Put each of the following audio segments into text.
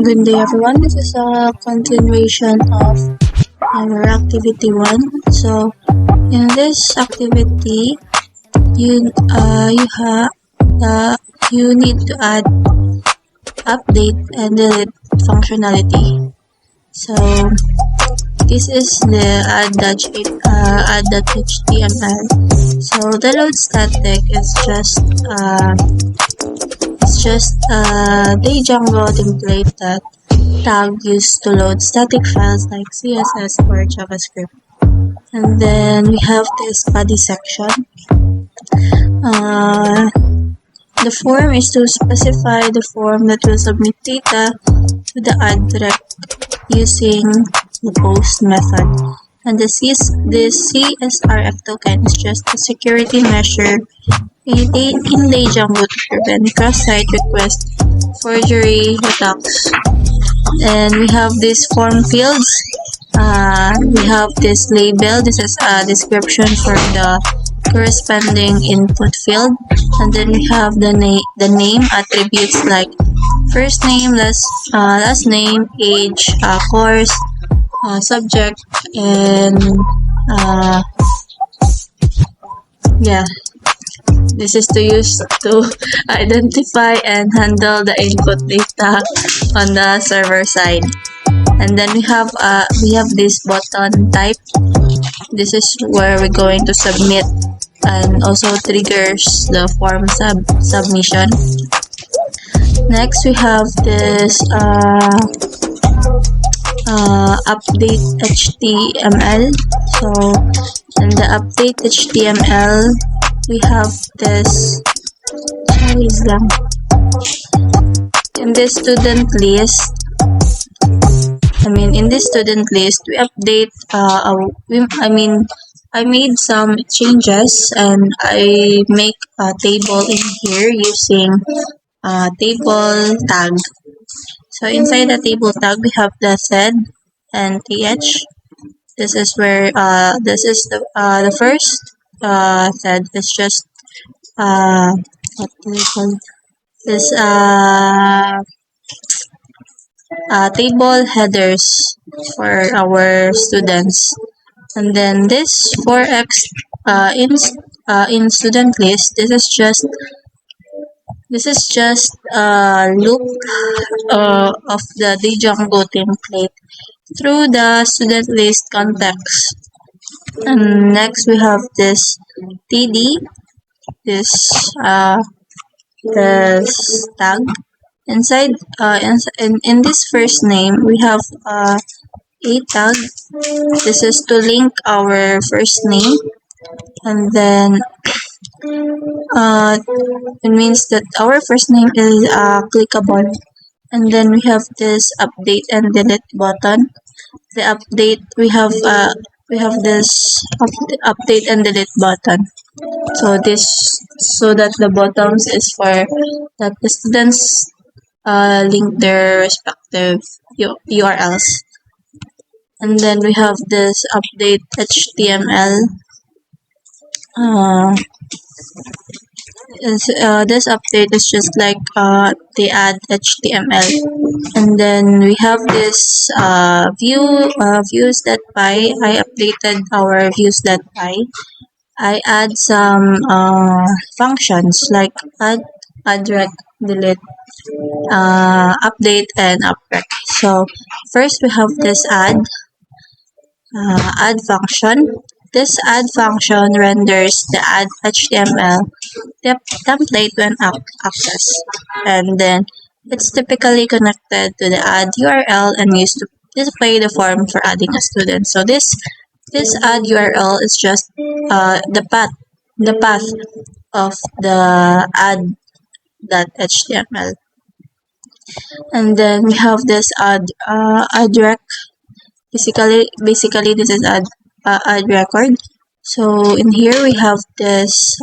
Good day everyone. This is a continuation of our activity 1. So in this activity, you you need to add, update, and delete functionality. So this is the add.html. So the load static is just the Django template that tag used to load static files like CSS or JavaScript. And then we have this body section. The form is to specify the form that will submit data to the add direct using the post method. And the CSRF token is just a security measure in the Django to prevent cross-site request forgery attacks. And we have these form fields. We have this label. This is a description for the corresponding input field. And then we have the name attributes like first name, last name, age, course, subject, and yeah. This is to use to identify and handle the input data on the server side. And then we have this button type. This is where we're going to submit and also triggers the form submission. Next we have this update HTML. So in the update HTML, we have this in this student list. In this student list, we update. I made some changes and I make a table in here using table tag. So inside the table tag, we have the Z and TH. This is where this is the first Z is just what do we call this table headers for our students. And then this 4x in student list, this is just a loop of the Django template through the student list context. And next we have this TD, this tag. Inside in this first name, we have a tag. This is to link our first name, and then it means that our first name is clickable. And then we have this update and delete button. The update we have this update and delete button. So that the bottoms is for that the students link their respective URLs. And then we have this update HTML. This update is just like the add HTML. And then we have this views.py. I updated our views.py. I add some functions like add, rec, delete, update, and uprec. So first we have this add function. This add function renders the add HTML template when accessed, and then it's typically connected to the add URL and used to display the form for adding a student. So this add URL is just the path of the add.html. And then we have this add rec. Basically this is add record. So in here we have this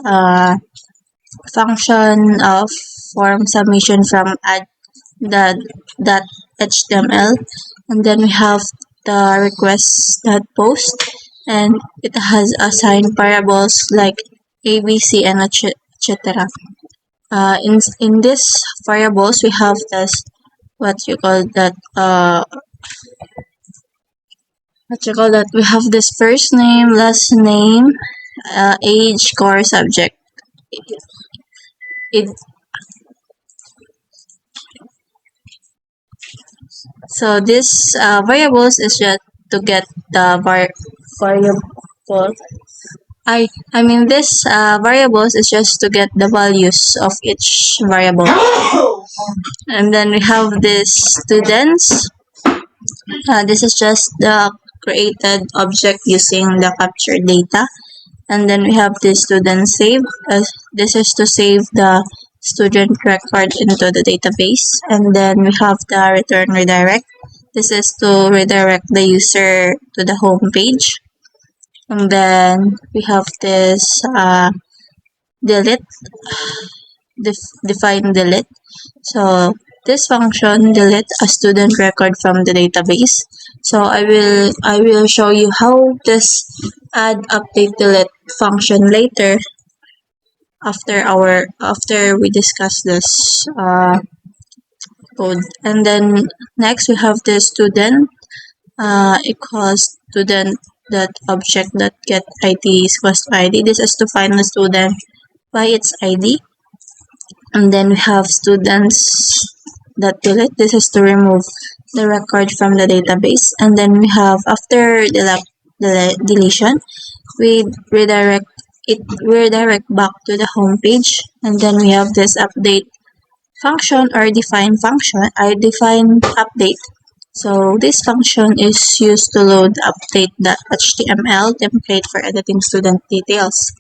function of form submission from add.html, and then we have the request.post, and it has assigned variables like ABC and etc. In this variables we have this what you call that we have this first name, last name, age, core subject. It So this variables is just to get the variable. I mean this variables is just to get the values of each variable. And then we have this students. This is just the created object using the captured data. And then we have the student save. This is to save the student record into the database. And then we have the return redirect. This is to redirect the user to the home page. And then we have this delete, define delete. So this function delete a student record from the database. So I will show you how this add update delete function later after we discuss this code. And then next we have the student equals student that object that get ID is equals to ID. This is to find the student by its ID. And then we have students that delete. This is to remove the record from the database. And then we have after the deletion, we redirect back to the home page. And then we have this update function or define function. I define update. So this function is used to load update the HTML template for editing student details.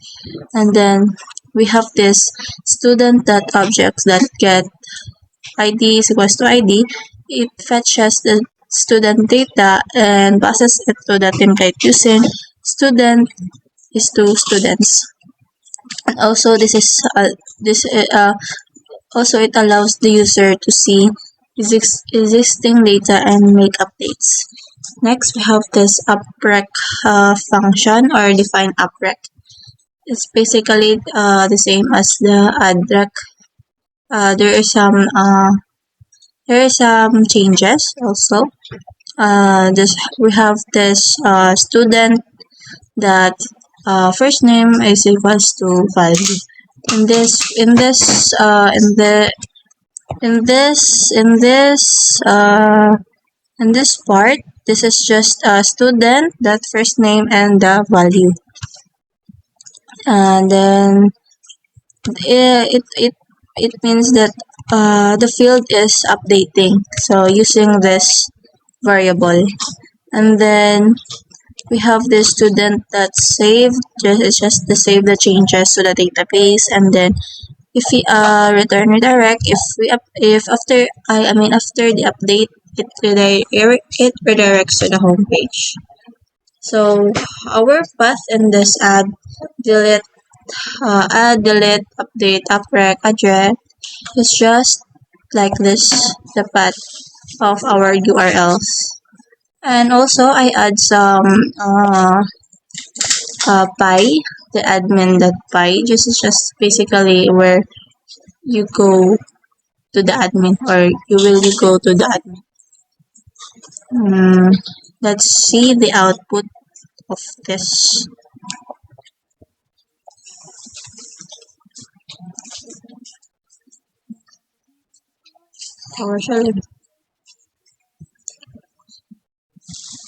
And then we have this student.objects that get ID is equals to ID. It fetches the student data and passes it to the template using student is to students. And also also it allows the user to see existing data and make updates. Next, we have this uprec function or define uprec. It's basically the same as the addrec. There are some changes also. We have this student that first name is equals to value. In this in this in the in this in this in this part, this is just a student that first name and the value. And then it means that the field is updating, so using this variable. And then we have the student that's saved. It's just to save the changes to the database. And then if we return redirect, if after after the update, it redirects to the home page. So our path in this delete delete, update, uprec, address is just like this, the path of our URLs. And also I add some py, the admin.py. This is just basically where you go to the admin or you will go to the admin. Let's see the output of this. PowerShell.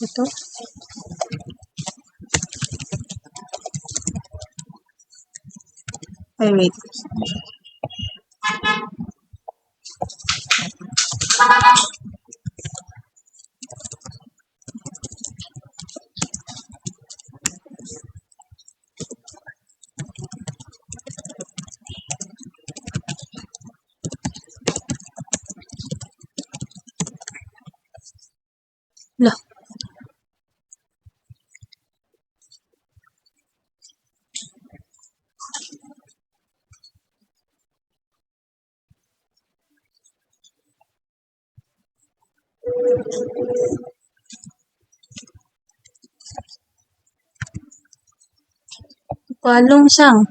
Ito. Ay, wait. Lah. Palong sang.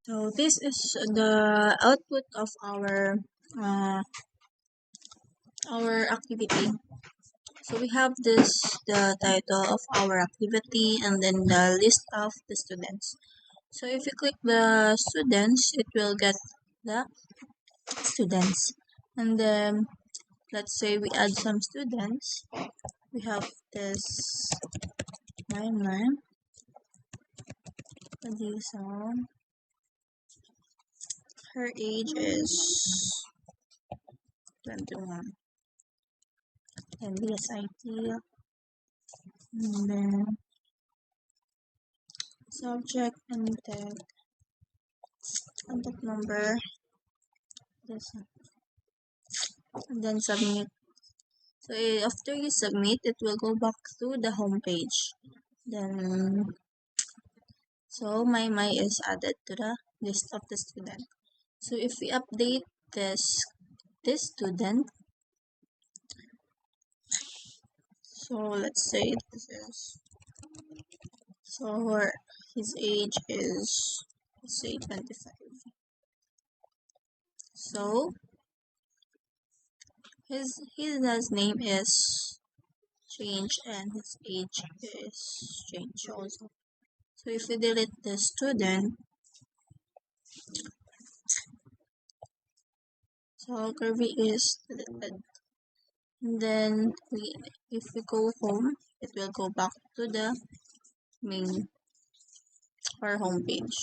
So this is the output of our our activity. So we have this, the title of our activity, and then the list of the students. So if you click the students, it will get the students. And then let's say we add some students. We have this minor, Adison. Her age is 21. And BSIT. And then subject and contact number. This one. And then submit. So after you submit, it will go back to the home page. Then so my is added to the list of the student. So if we update this student, so let's say this is, so his age is, let's say 25. So his last name is changed and his age is changed also. So if we delete the student, so curvy is deleted. And then if we go home, it will go back to the main or home page.